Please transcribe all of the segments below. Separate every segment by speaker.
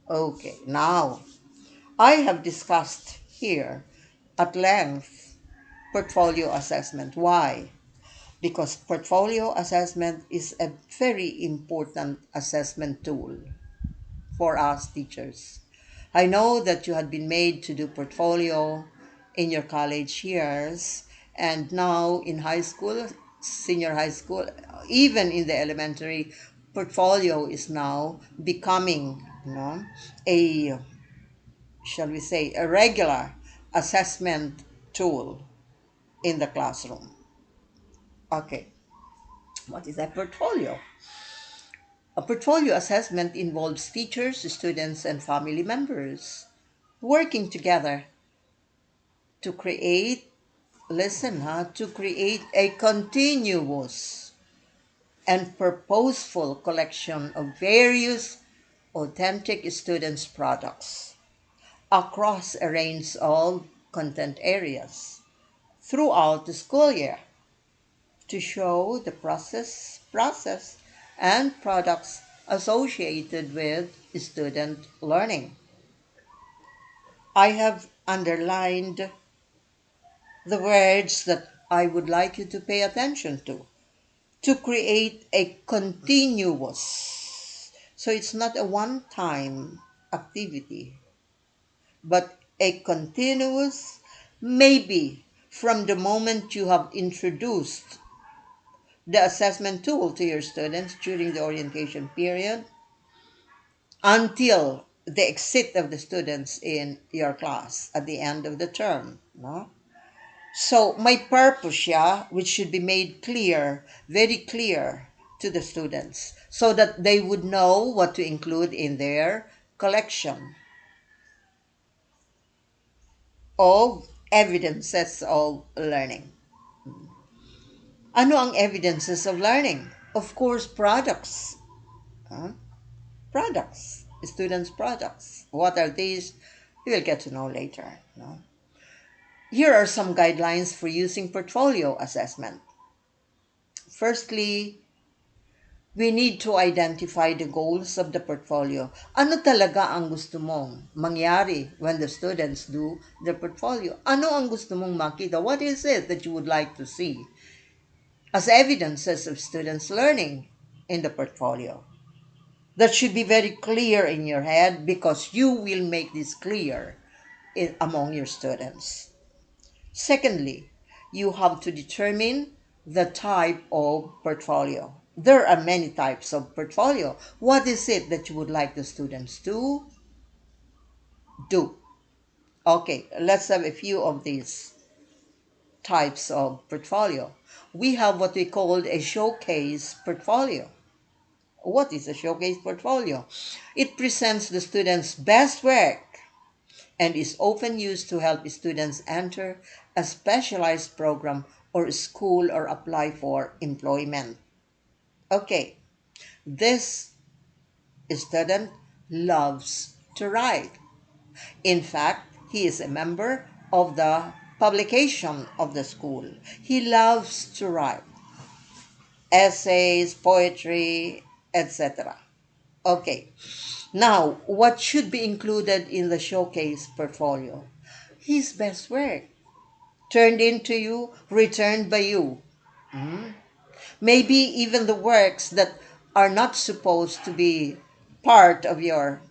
Speaker 1: Okay, now I have discussed here at length portfolio assessment. Why? Because portfolio assessment is a very important assessment tool for us teachers. I know that you had been made to do portfolio in your college years, and now in high school, senior high school, even in the elementary, portfolio is now becoming, a, shall we say, a regular assessment tool in the classroom. Okay, what is a portfolio? A portfolio assessment involves teachers, students, and family members working together to create, listen, to create a continuous and purposeful collection of various authentic students' products across a range of content areas throughout the school year to show the process and products associated with student learning. I have underlined the words that I would like you to pay attention to create a continuous. So it's not a one time activity, but a continuous, maybe from the moment you have introduced the assessment tool to your students during the orientation period until the exit of the students in your class at the end of the term. No? So my purpose, yeah, which should be made clear, very clear to the students so that they would know what to include in their collection of evidences of learning. Ano ang evidences of learning? Of course, products. Huh? Products. Students' products. What are these? You will get to know later. No? Here are some guidelines for using portfolio assessment. Firstly, we need to identify the goals of the portfolio. Ano talaga ang gusto mong mangyari when the students do the portfolio? Ano ang gusto mong makita? What is it that you would like to see as evidences of students' learning in the portfolio? That should be very clear in your head because you will make this clear among your students. Secondly, you have to determine the type of portfolio. There are many types of portfolio. What is it that you would like the students to do? Okay, let's have a few of these types of portfolio. We have what we call a showcase portfolio. What is a showcase portfolio? It presents the students' best work and is often used to help students enter a specialized program or school or apply for employment. Okay, this student loves to write. In fact, he is a member of the publication of the school. He loves to write essays, poetry, etc. Okay, now what should be included in the showcase portfolio? His best work, turned into you, returned by you. Maybe even the works that are not supposed to be part of your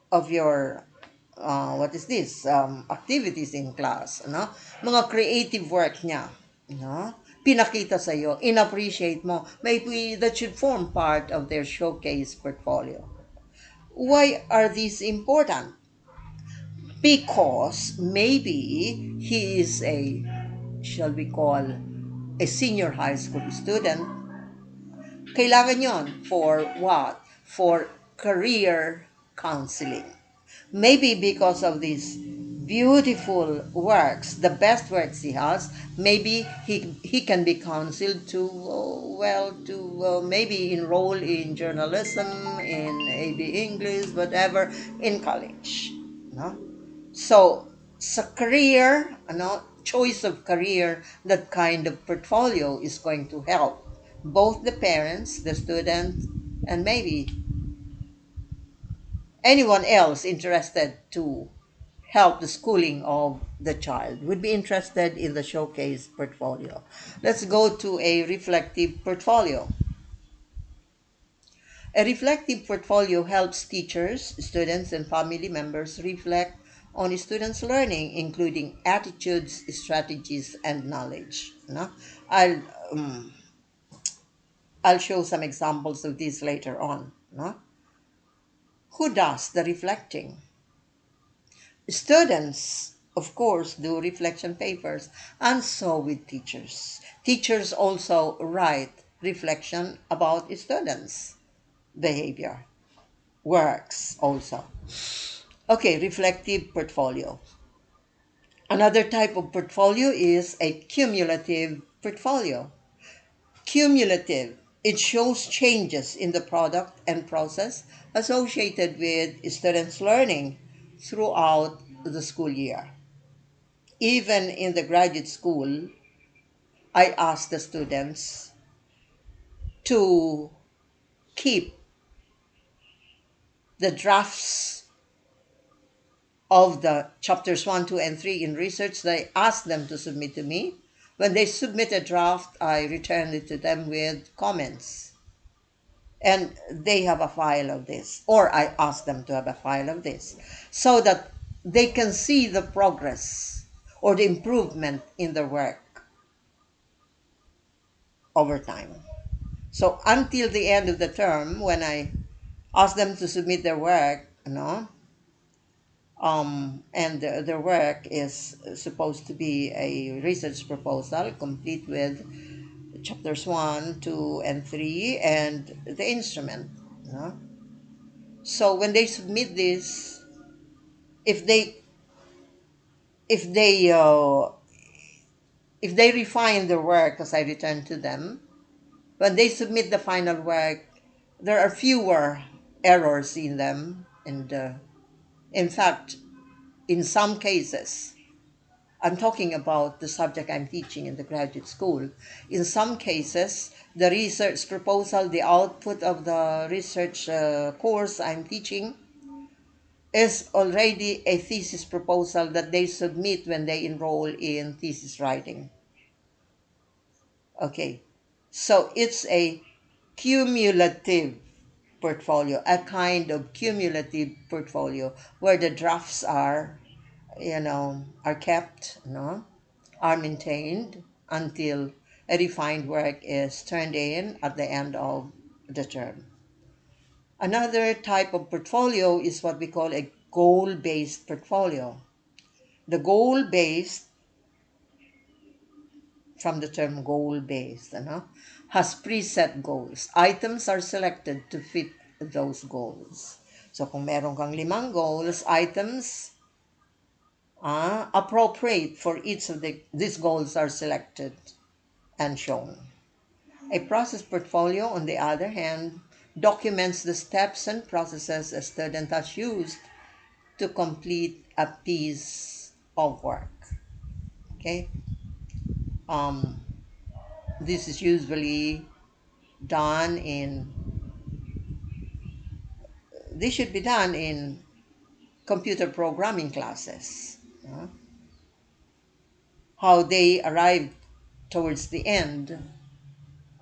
Speaker 1: what is this activities in class, no? Mga creative work niya, no? Pinakita sa iyo, inappreciate mo. Maybe that should form part of their showcase portfolio. Why are these important? Because maybe he is a, shall we call, a senior high school student. Kailangan yon for what? For career counseling. Maybe because of these beautiful works, the best works he has, maybe he can be counseled to, maybe enroll in journalism, in AB English, whatever, in college. No? So, sa career, choice of career, that kind of portfolio is going to help both the parents, the student, and maybe anyone else interested to help the schooling of the child would be interested in the showcase portfolio. Let's go to a reflective portfolio. A reflective portfolio helps teachers, students, and family members reflect on students' learning, including attitudes, strategies, and knowledge. No? I'll um, I'll show some examples of this later on. No? Who does the reflecting? Students, of course, do reflection papers, and so with teachers. Teachers also write reflection about students' behavior, works also. Okay, reflective portfolio. Another type of portfolio is a cumulative portfolio. Cumulative, it shows changes in the product and process associated with students' learning throughout the school year. Even in the graduate school, I ask the students to keep the drafts of the chapters 1, 2, and 3 in research. They ask them to submit to me. When they submit a draft, I return it to them with comments. And they have a file of this, or I ask them to have a file of this, so that they can see the progress or the improvement in their work over time. So until the end of the term, when I ask them to submit their work, and their work is supposed to be a research proposal complete with chapters 1, 2, and 3, and the instrument. So when they submit this, if they if they uh, if they refine their work as I return to them, when they submit the final work, there are fewer errors in them, and in fact, in some cases, I'm talking about the subject I'm teaching in the graduate school. In some cases, the research proposal, the output of the research course I'm teaching, is already a thesis proposal that they submit when they enroll in thesis writing. Okay, so it's a cumulative portfolio, a kind of cumulative portfolio where the drafts are kept, are maintained until a refined work is turned in at the end of the term. Another type of portfolio is what we call a goal-based portfolio. The goal-based, from the term goal-based, has preset goals. Items are selected to fit those goals. So kung meron kang 5 goals, items appropriate for each of these goals are selected and shown. A process portfolio, on the other hand, documents the steps and processes a student has used to complete a piece of work. Okay? Um, this is usually done in, this should be done in computer programming classes. How they arrived towards the end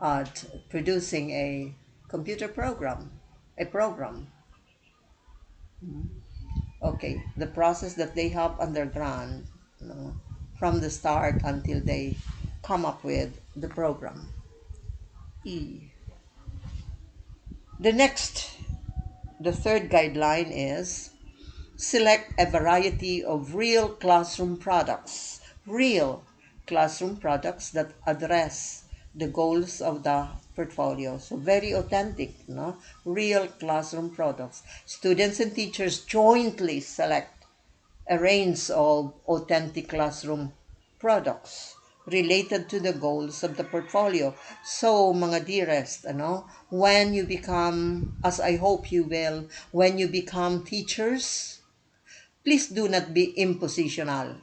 Speaker 1: at producing a computer program, a program. Okay, the process that they have undergone, from the start until they come up with the program. E. The next, the third guideline is select a variety of real classroom products that address the goals of the portfolio. So very authentic, no? Real classroom products. Students and teachers jointly select a range of authentic classroom products related to the goals of the portfolio. So, mga dearest, when you become, as I hope you will, when you become teachers, please do not be impositional.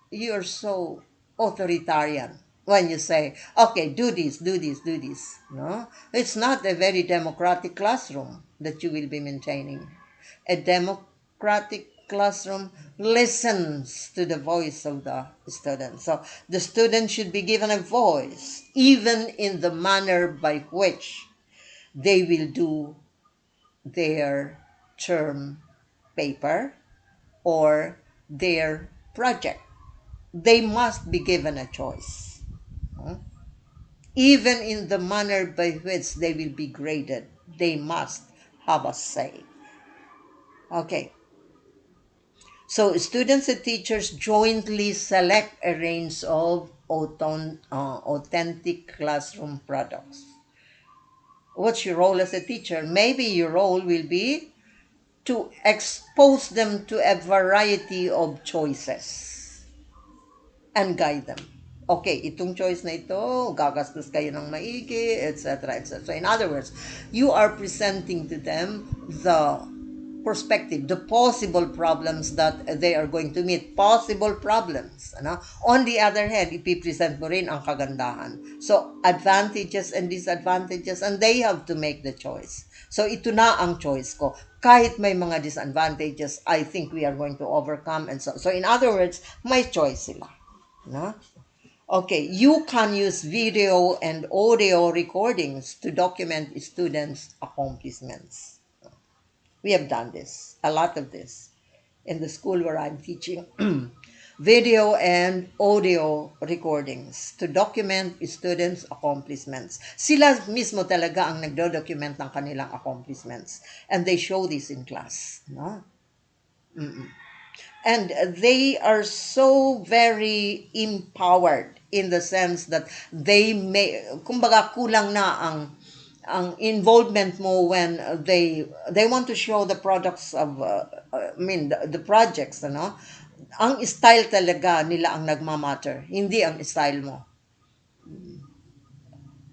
Speaker 1: You're so authoritarian when you say, okay, do this, do this, do this. No? It's not a very democratic classroom that you will be maintaining. A democratic classroom listens to the voice of the student. So the student should be given a voice, even in the manner by which they will do their term paper or their project. They must be given a choice. Even in the manner by which they will be graded, they must have a say. Okay. So students and teachers jointly select a range of authentic classroom products. What's your role as a teacher? Maybe your role will be to expose them to a variety of choices and guide them. Okay, itong choice na ito, gagastos kayo ng maigi, etc., etc. So in other words, you are presenting to them the perspective, the possible problems that they are going to meet, possible problems. Ano? On the other hand, ipipresent mo rin ang kagandahan. So, advantages and disadvantages, and they have to make the choice. So, ito na ang choice ko. Kahit may mga disadvantages, I think we are going to overcome. And so in other words, may choice sila. No? Okay, you can use video and audio recordings to document students' accomplishments. We have done this, a lot of this, in the school where I'm teaching. Video and audio recordings to document students' accomplishments. Sila mismo talaga ang nagdo-document ng kanilang accomplishments. And they show this in class. No? And they are so very empowered in the sense that they may, kumbaga kulang na ang involvement mo when they want to show the products of the projects, ano. Ang style talaga nila ang nagmamatter, hindi ang style mo.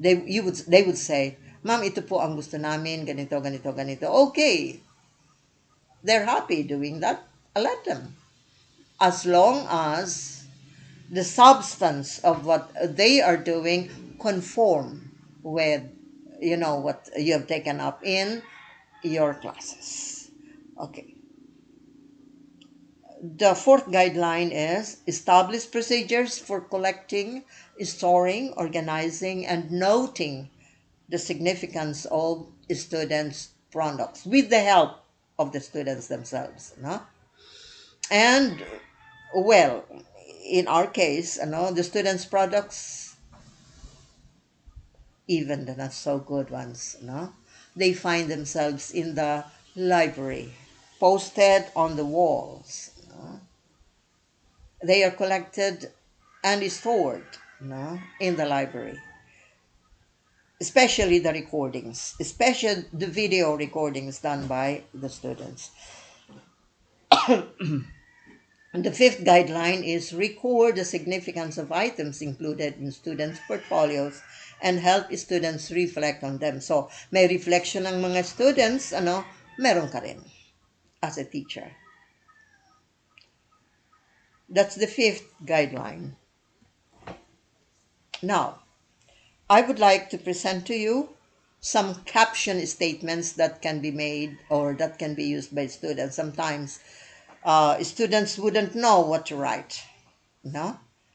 Speaker 1: They would say, "Ma'am, ito po ang gusto namin, ganito, ganito, ganito." Okay. They're happy doing that. Let them. As long as the substance of what they are doing conform with what you have taken up in your classes. Okay. The fourth guideline is establish procedures for collecting, storing, organizing, and noting the significance of students' products with the help of the students themselves. No? And well, in our case, the students' products, even the not so good ones, they find themselves in the library, posted on the walls. They are collected and stored in the library. Especially the recordings, especially the video recordings done by the students. The fifth guideline is record the significance of items included in students' portfolios and help students reflect on them. So, may reflection ng mga students, meron ka rin as a teacher. That's the fifth guideline. Now, I would like to present to you some caption statements that can be made or that can be used by students. Sometimes students wouldn't know what to write,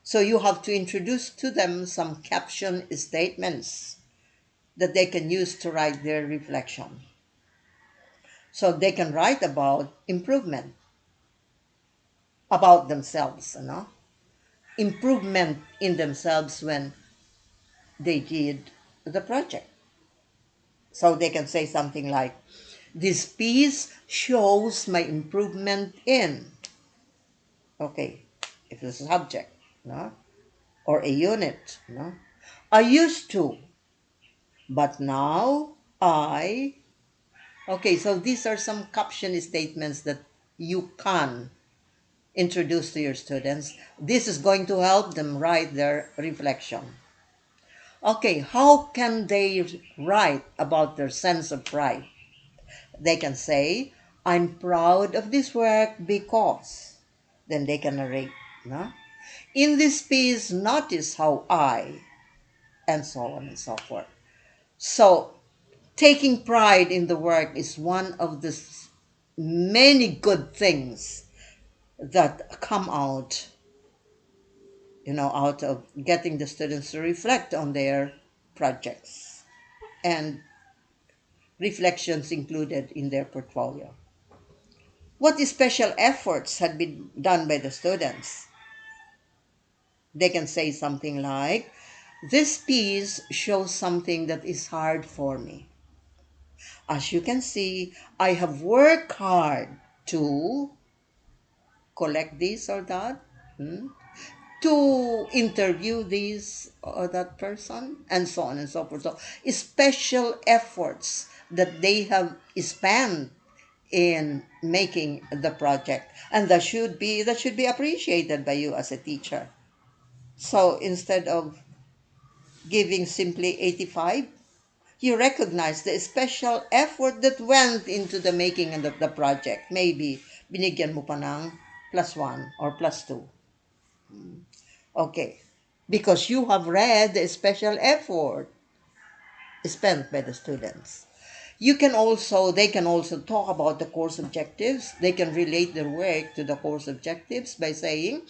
Speaker 1: So you have to introduce to them some caption statements that they can use to write their reflection. So they can write about improvement, about themselves, improvement in themselves when they did the project. So they can say something like, this piece shows my improvement in, okay, if it's a subject, or a unit, I used to, but now I, okay, so these are some caption statements that you can introduce to your students. This is going to help them write their reflection. Okay, how can they write about their sense of pride? They can say, I'm proud of this work because, then they can narrate, in this piece, notice how I, and so on and so forth. So, taking pride in the work is one of the many good things that come out, out of getting the students to reflect on their projects and reflections included in their portfolio. What special efforts had been done by the students? They can say something like, this piece shows something that is hard for me. As you can see, I have worked hard to collect this or that, to interview this or that person, and so on and so forth. So, special efforts that they have spent in making the project, and that should be appreciated by you as a teacher. So instead of giving simply 85, you recognize the special effort that went into the making of the project. Maybe binigyan mo pa ng +1 or +2. Okay. Because you have read the special effort spent by the students. They can also talk about the course objectives. They can relate their work to the course objectives by saying,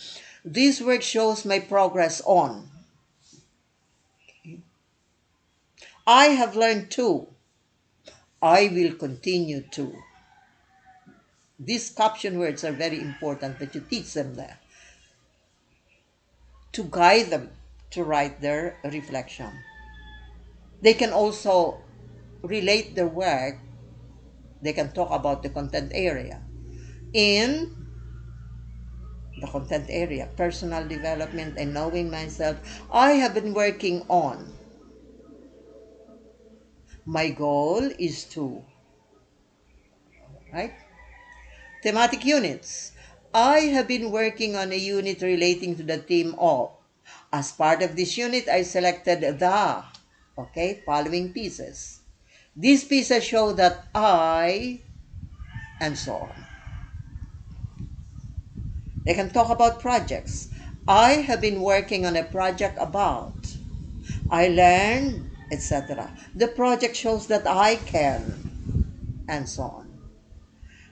Speaker 1: this work shows my progress on. I have learned too. I will continue to. These caption words are very important that you teach them there to guide them to write their reflection. They can also relate their work. They can talk about the content area. In the content area, personal development and knowing myself, I have been working on. My goal is to, right? Thematic units. I have been working on a unit relating to the theme of. As part of this unit, I selected the, following pieces. These pieces show that and so on. They can talk about projects. I have been working on a project about. I learned, etc. The project shows that I can, and so on.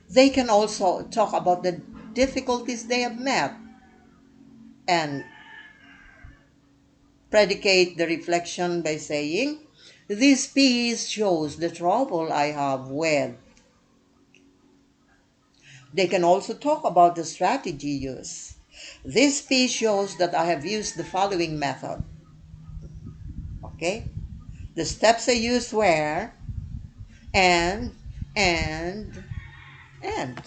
Speaker 1: They can also talk about the difficulties they have met and predicate the reflection by saying, this piece shows the trouble I have with. They can also talk about the strategy used. This piece shows that I have used the following method. Okay? The steps I used were and, and, and.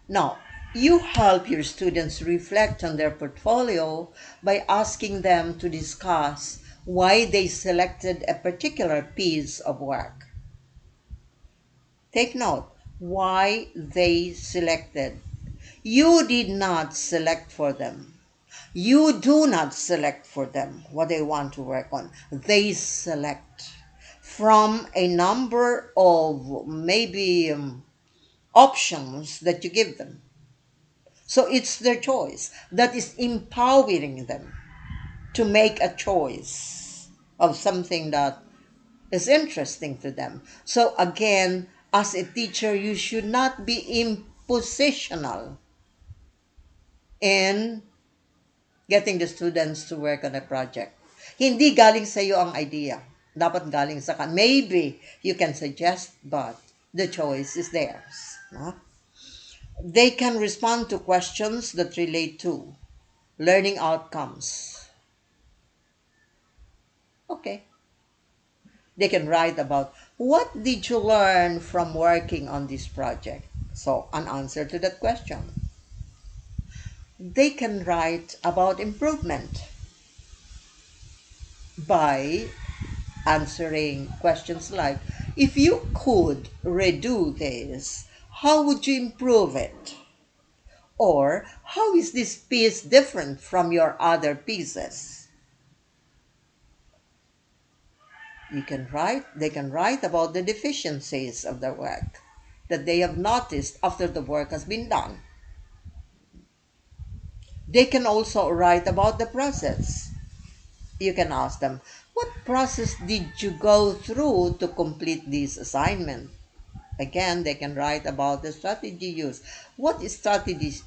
Speaker 1: Now, you help your students reflect on their portfolio by asking them to discuss why they selected a particular piece of work. Take note, why they selected. You did not select for them. You do not select for them what they want to work on. They select from a number of maybe options that you give them. So it's their choice. That is empowering them to make a choice of something that is interesting to them. So again, as a teacher, you should not be impositional in getting the students to work on a project. Hindi galing sa iyo ang idea. Dapat galing sa kan. Maybe you can suggest, but the choice is theirs. No? They can respond to questions that relate to learning outcomes. Okay. They can write about what did you learn from working on this project? So, an answer to that question. They can write about improvement by answering questions like, if you could redo this, how would you improve it? Or, how is this piece different from your other pieces? They can write about the deficiencies of their work that they have noticed after the work has been done. They can also write about the process. You can ask them, What process did you go through to complete this assignment? Again, they can write about the strategy used. What strategies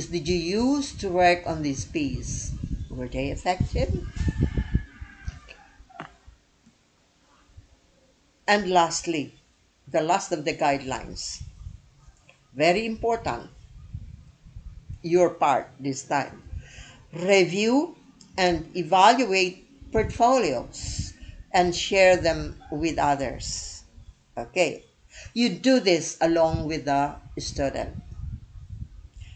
Speaker 1: did you use to work on this piece? Were they effective? And lastly, the last of the guidelines. Very important, your part this time. Review and evaluate portfolios and share them with others. Okay. You do this along with the student.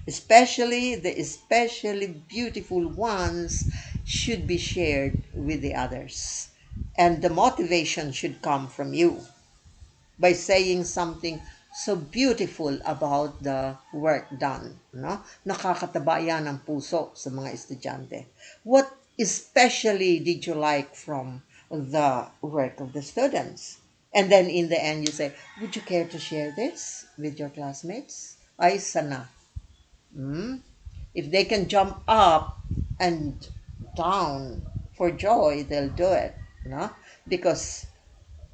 Speaker 1: Especially the especially beautiful ones should be shared with the others. And the motivation should come from you by saying something so beautiful about the work done. No? Nakakataba yan ang puso sa mga estudyante. What especially did you like from the work of the students? And then in the end, you say, would you care to share this with your classmates? Ay, sana. Hmm? If they can jump up and down for joy, they'll do it. No? Because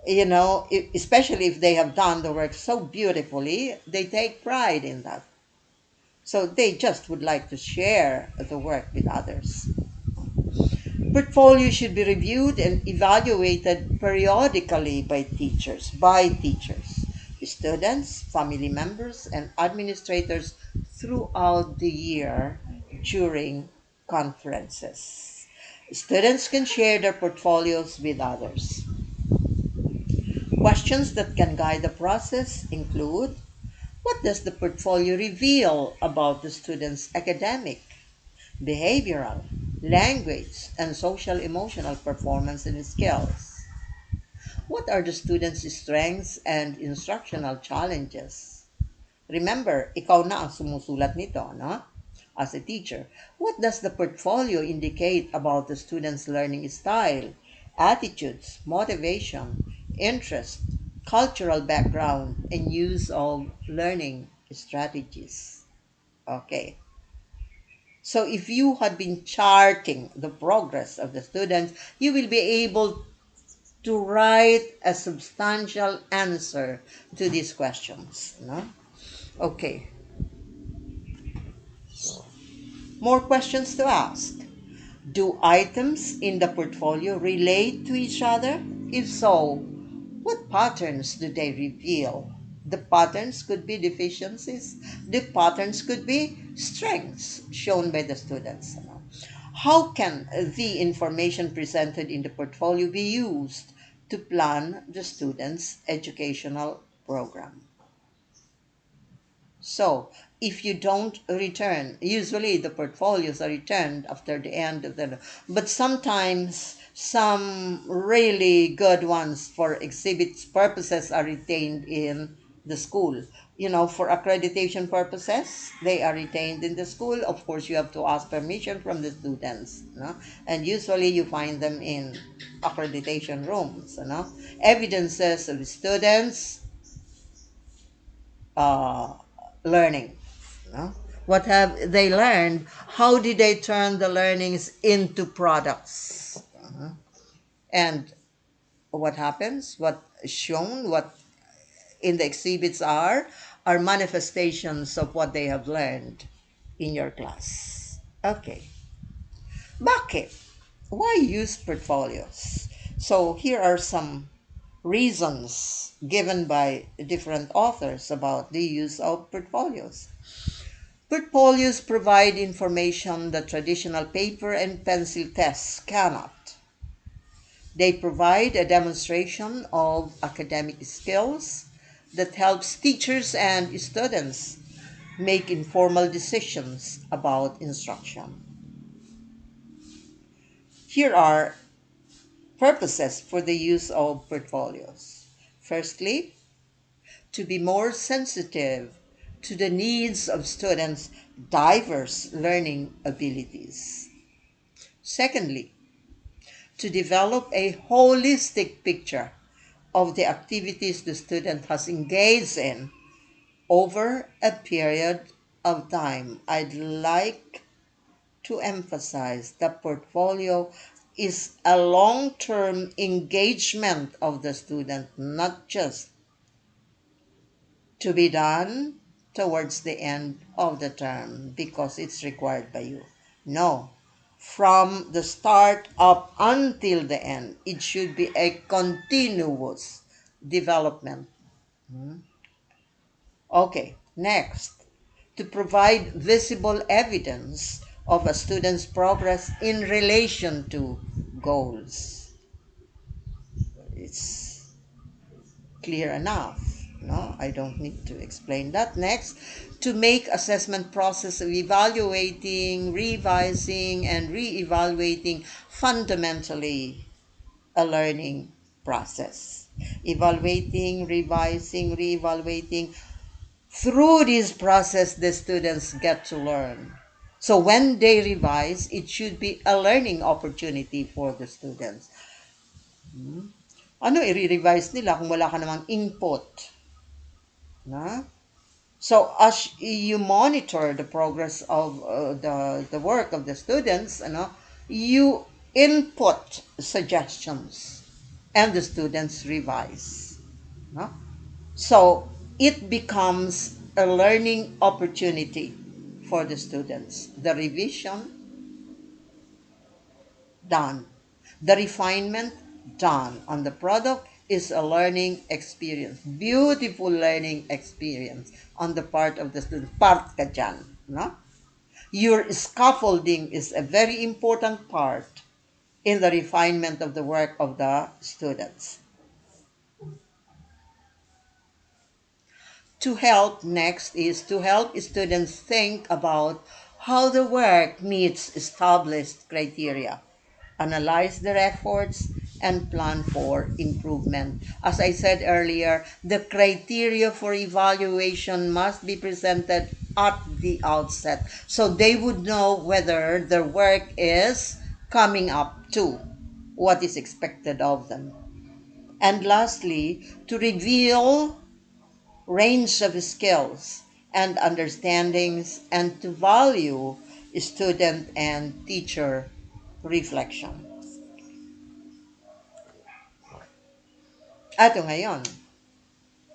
Speaker 1: especially if they have done the work so beautifully, they take pride in that. So they just would like to share the work with others. Portfolio should be reviewed and evaluated periodically by teachers, students, family members, and administrators throughout the year during conferences. Students can share their portfolios with others. Questions that can guide the process include: what does the portfolio reveal about the student's academic, behavioral, language, and social emotional performance and skills? What are the student's strengths and instructional challenges? Remember, ikaw na ang sumusulat nito, no? As a teacher, what does the portfolio indicate about the student's learning style, attitudes, motivation, interest, cultural background, and use of learning strategies? Okay. So if you had been charting the progress of the students, you will be able to write a substantial answer to these questions. No? Okay. More questions to ask. Do items in the portfolio relate to each other? If so, what patterns do they reveal? The patterns could be deficiencies. The patterns could be strengths shown by the students. How can the information presented in the portfolio be used to plan the student's educational program? So, if you don't return, usually the portfolios are returned after the end of the, but sometimes some really good ones for exhibits purposes are retained in the school. For accreditation purposes, they are retained in the school. Of course, you have to ask permission from the students, no? And usually you find them in accreditation rooms, no? Evidences of students uh, learning. No? What have they learned? How did they turn the learnings into products? And what happens? What shown, what in the exhibits are manifestations of what they have learned in your class. Okay. Bakit? Why use portfolios? So here are some reasons given by different authors about the use of portfolios. Portfolios provide information that traditional paper and pencil tests cannot. They provide a demonstration of academic skills that helps teachers and students make informal decisions about instruction. Here are purposes for the use of portfolios. Firstly, to be more sensitive to the needs of students' diverse learning abilities. Secondly, to develop a holistic picture of the activities the student has engaged in over a period of time. I'd like to emphasize that portfolio is a long-term engagement of the student, not just to be done towards the end of the term because it's required by you. No. From the start up until the end, it should be a continuous development. Okay, next. To provide visible evidence of a student's progress in relation to goals. It's clear enough. No, I don't need to explain that. Next, to make assessment process of evaluating, revising, and re-evaluating fundamentally a learning process. Evaluating, revising, re-evaluating. Through this process, the students get to learn. So when they revise, it should be a learning opportunity for the students. Ano i-revise nila kung wala ka namang input? Na? So as you monitor the progress of the work of the students, you input suggestions and the students revise. No? So it becomes a learning opportunity for the students. The revision, done. The refinement, done. On the product is a learning experience. Beautiful learning experience on the part of the student. Part ka dyan, no? Your scaffolding is a very important part in the refinement of the work of the students. To help, next is to help students think about how the work meets established criteria, analyze their efforts, and plan for improvement. As I said earlier, the criteria for evaluation must be presented at the outset so they would know whether their work is coming up to what is expected of them. And lastly, to reveal range of skills and understandings and to value student and teacher reflection. Ato ngayon,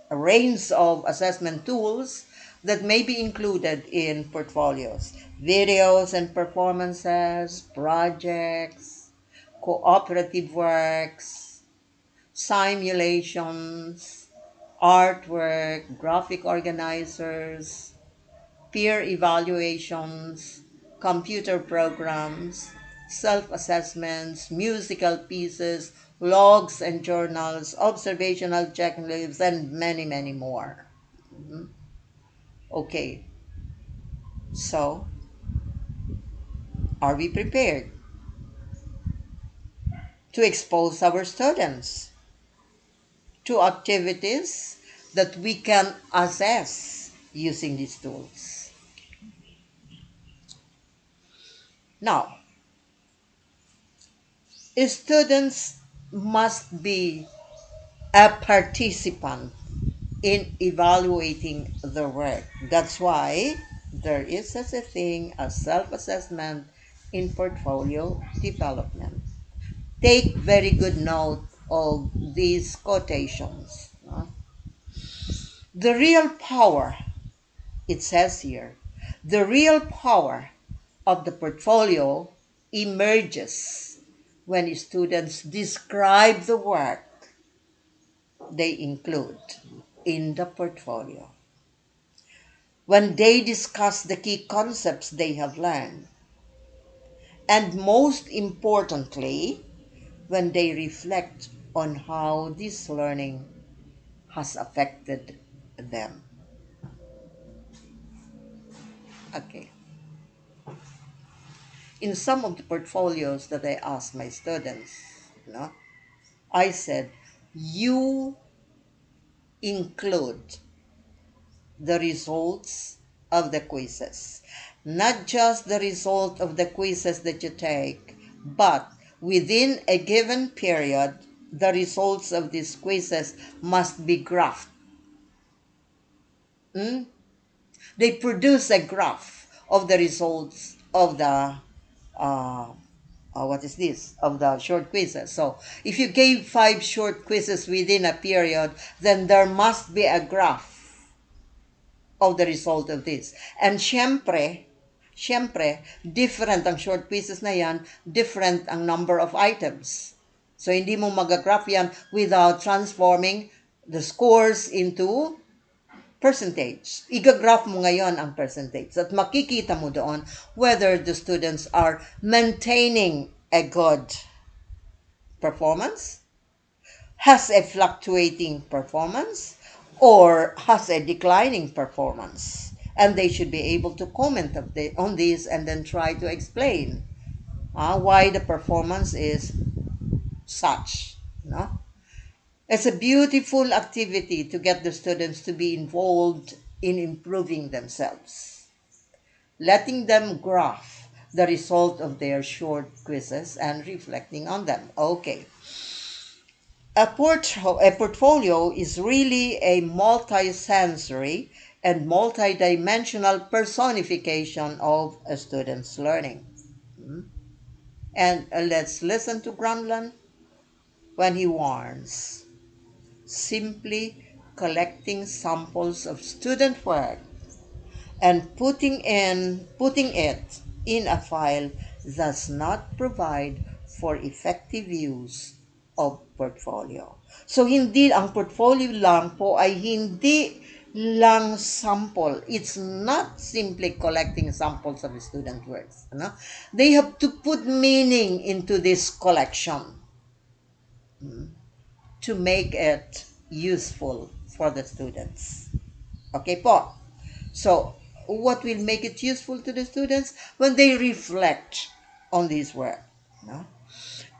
Speaker 1: a range of assessment tools that may be included in portfolios, videos and performances, projects, cooperative works, simulations, artwork, graphic organizers, peer evaluations, computer programs, self-assessments, musical pieces, logs and journals, observational checklists, and many, many more. Okay, so are we prepared to expose our students to activities that we can assess using these tools? Now, students must be a participant in evaluating the work. That's why there is such a thing as self-assessment in portfolio development. Take very good note of these quotations. The real power, it says here, the real power of the portfolio emerges when students describe the work they include in the portfolio. When they discuss the key concepts they have learned, and most importantly, when they reflect on how this learning has affected them. Okay. In some of the portfolios that I asked my students, I said, you include the results of the quizzes. Not just the result of the quizzes that you take, but within a given period, the results of these quizzes must be graphed. They produce a graph of the results of the uh, what is this, of the short quizzes. So if you gave 5 short quizzes within a period, then there must be a graph of the result of this. And syempre, different ang short quizzes na yan, different ang number of items. So hindi mo magagraph yan without transforming the scores into percentage. Igagraph mo ngayon ang percentage at makikita mo doon whether the students are maintaining a good performance, has a fluctuating performance, or has a declining performance. And they should be able to comment on this and then try to explain why the performance is such. No? It's a beautiful activity to get the students to be involved in improving themselves, letting them graph the result of their short quizzes and reflecting on them. Okay. A portfolio is really a multi-sensory and multi-dimensional personification of a student's learning. And let's listen to Granlund when he warns, simply collecting samples of student work and putting it in a file does not provide for effective use of portfolio. So hindi ang portfolio lang po ay hindi lang sample. It's not simply collecting samples of student works. Ano? They have to put meaning into this collection to make it useful for the students. Okay po. So, what will make it useful to the students? When they reflect on this work. No?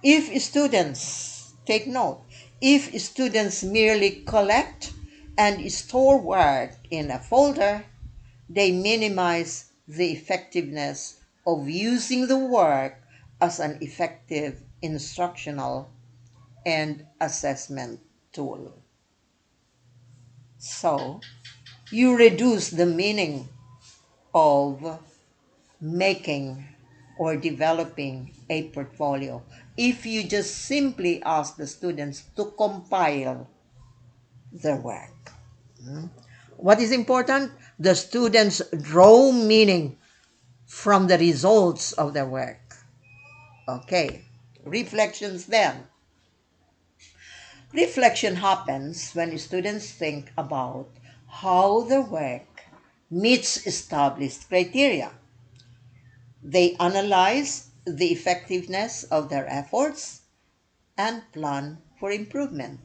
Speaker 1: If students, take note, if students merely collect and store work in a folder, they minimize the effectiveness of using the work as an effective instructional and assessment tool. So, you reduce the meaning of making or developing a portfolio if you just simply ask the students to compile their work. What is important? The students draw meaning from the results of their work. Okay, reflections then. Reflection happens when students think about how their work meets established criteria. They analyze the effectiveness of their efforts and plan for improvement.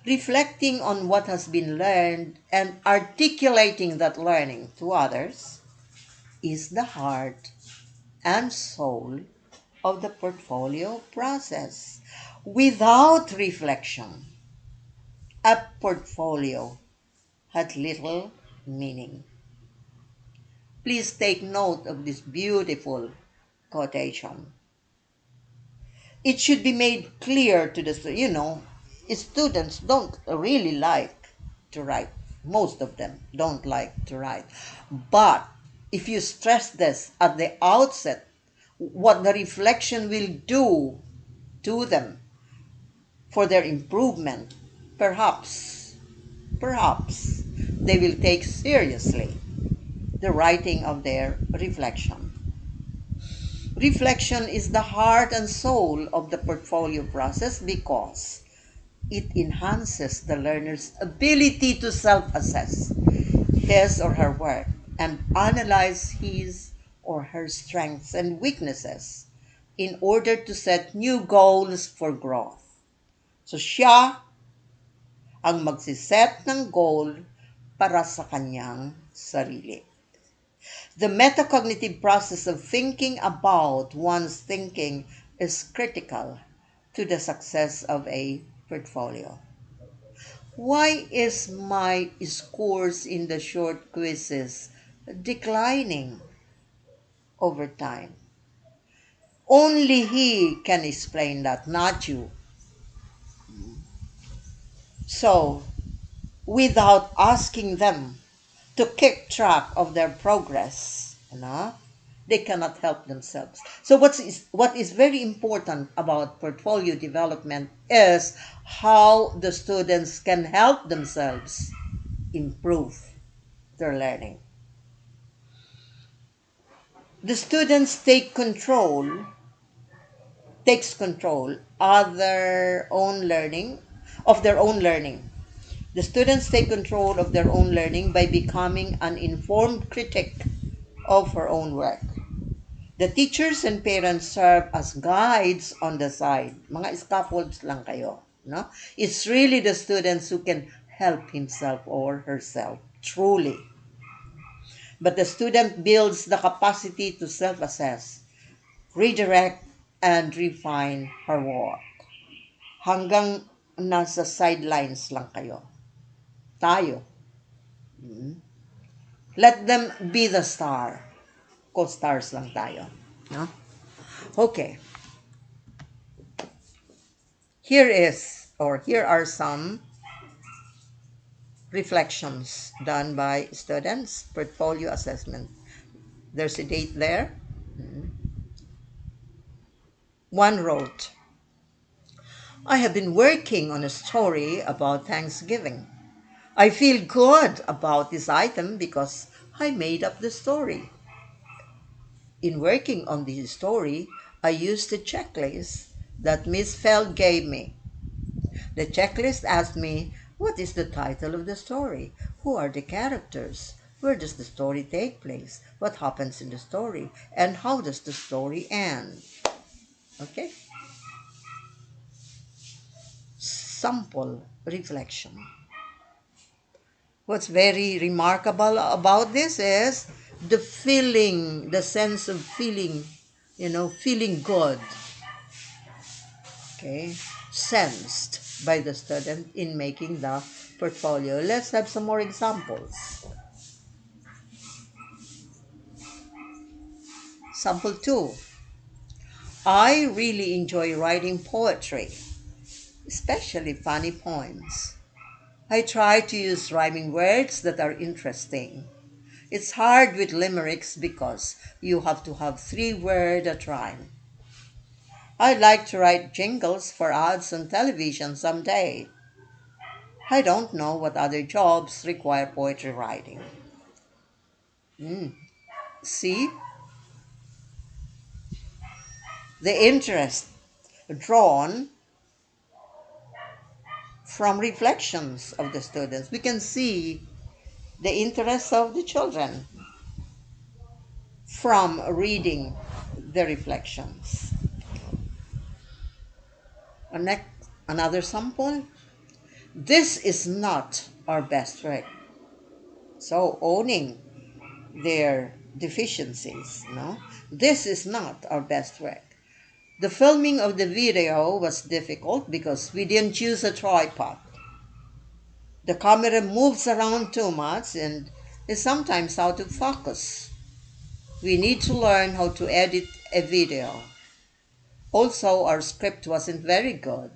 Speaker 1: Reflecting on what has been learned and articulating that learning to others is the heart and soul of the portfolio process. Without reflection, a portfolio had little meaning. Please take note of this beautiful quotation. It should be made clear to the students don't really like to write. Most of them don't like to write. But if you stress this at the outset, what the reflection will do to them for their improvement, perhaps they will take seriously the writing of their reflection. Reflection is the heart and soul of the portfolio process because it enhances the learner's ability to self-assess his or her work and analyze his or her strengths and weaknesses in order to set new goals for growth. So siya ang magsiset ng goal para sa kanyang sarili. The metacognitive process of thinking about one's thinking is critical to the success of a portfolio. Why is my scores in the short quizzes declining over time? Only he can explain that, not you. So, without asking them to keep track of their progress, They cannot help themselves. So what is very important about portfolio development is how the students can help themselves improve their learning. The students takes control of their own learning. The students take control of their own learning by becoming an informed critic of her own work. The teachers and parents serve as guides on the side. Mga scaffolds lang kayo, no? It's really the students who can help himself or herself, truly. But the student builds the capacity to self-assess, redirect, and refine her work. Hanggang nasa sidelines lang kayo. Tayo. Let them be the star. Co-stars lang tayo. No? Okay. Here are some reflections done by students, portfolio assessment. There's a date there. One wrote, I have been working on a story about Thanksgiving. I feel good about this item because I made up the story. In working on this story, I used the checklist that Miss Feld gave me. The checklist asked me, what is the title of the story? Who are the characters? Where does the story take place? What happens in the story? And how does the story end? Okay? Sample reflection. What's very remarkable about this is the feeling, the sense of feeling, feeling good, okay, sensed by the student in making the portfolio. Let's have some more examples. Sample 2. I really enjoy writing poetry, especially funny poems. I try to use rhyming words that are interesting. It's hard with limericks because you have to have 3 words that rhyme. I'd like to write jingles for ads on television someday. I don't know what other jobs require poetry writing. See, the interest drawn from reflections of the students. We can see the interest of the children from reading the reflections. Another sample. This is not our best work. So owning their deficiencies, no? This is not our best work. The filming of the video was difficult because we didn't use a tripod. The camera moves around too much and is sometimes out of focus. We need to learn how to edit a video. Also, our script wasn't very good.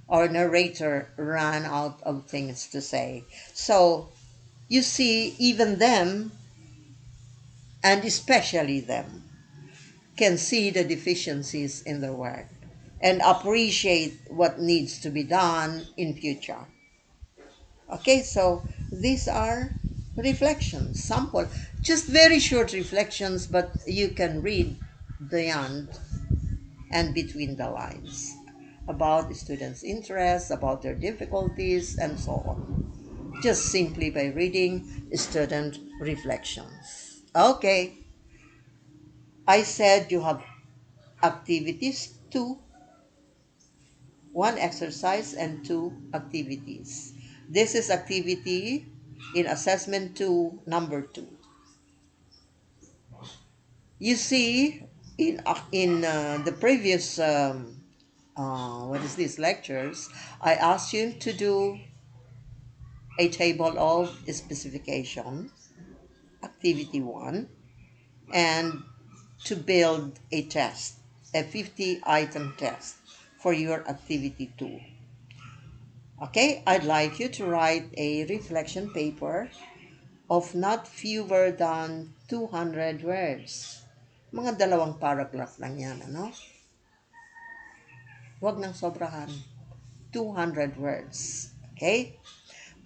Speaker 1: Our narrator ran out of things to say. So, you see, even them, and especially them, can see the deficiencies in their work and appreciate what needs to be done in future. Okay, so these are reflections, sample, just very short reflections, but you can read beyond and between the lines about the students' interests, about their difficulties, and so on. Just simply by reading student reflections. Okay, I said you have activities, 1 exercise and 2 activities. This is activity in assessment 2, number 2. You see, in the previous what is this lectures, I asked you to do a table of specification, activity 1, and to build a test, a 50-item test for your activity 2. Okay, I'd like you to write a reflection paper of not fewer than 200 words. Mga 2 paragraph lang yan, ano? Huwag nang sobrahan. 200 words. Okay?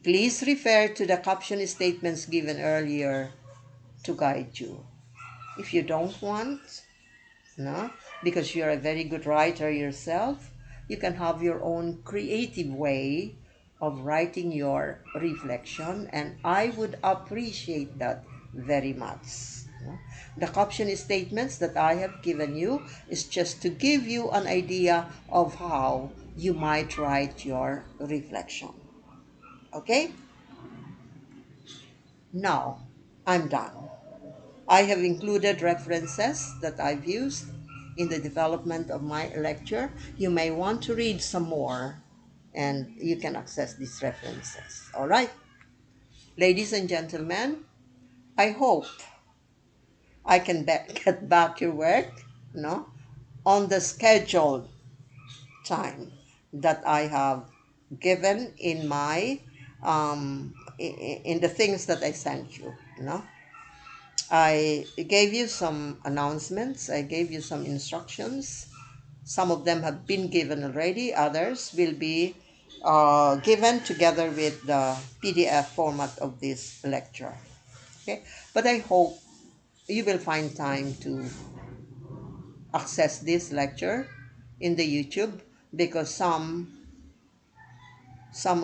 Speaker 1: Please refer to the caption statements given earlier to guide you. If you don't want, no, because you're a very good writer yourself, you can have your own creative way of writing your reflection, and I would appreciate that very much. No? The caption statements that I have given you is just to give you an idea of how you might write your reflection. Okay? Now, I'm done. I have included references that I've used in the development of my lecture. You may want to read some more and you can access these references. All right. Ladies and gentlemen, I hope I can get back to work, no, on the scheduled time that I have given in my in the things that I sent you, no. I gave you some announcements, I gave you some instructions. Some of them have been given already, others will be given together with the PDF format of this lecture. Okay, but I hope you will find time to access this lecture in the YouTube, because some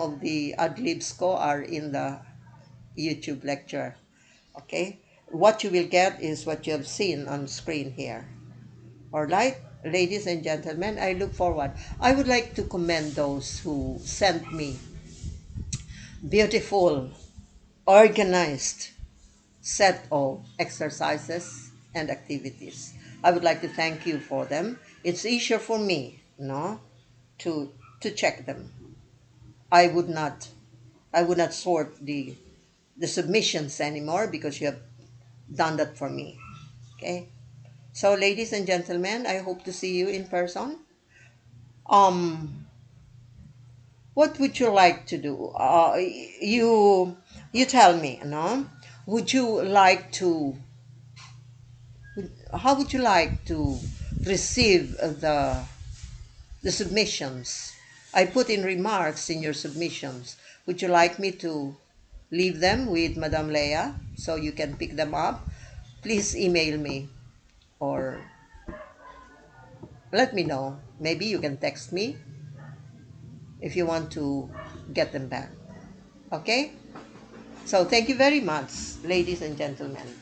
Speaker 1: of the ad libs ko are in the YouTube lecture. Okay, what you will get is what you have seen on screen here. All right, ladies and gentlemen, I look forward. I would like to commend those who sent me beautiful, organized set of exercises and activities. I would like to thank you for them. It's easier for me, no, to check them. I would not sort the submissions anymore because you have done that for me. Okay? So ladies and gentlemen, I hope to see you in person. Um what would you like to do? You tell me, no? Would you like to how would you like to receive the submissions? I put in remarks in your submissions. Would you like me to leave them with Madam Leia so you can pick them up? Please email me or let me know. Maybe you can text me if you want to get them back. Okay? So thank you very much, ladies and gentlemen.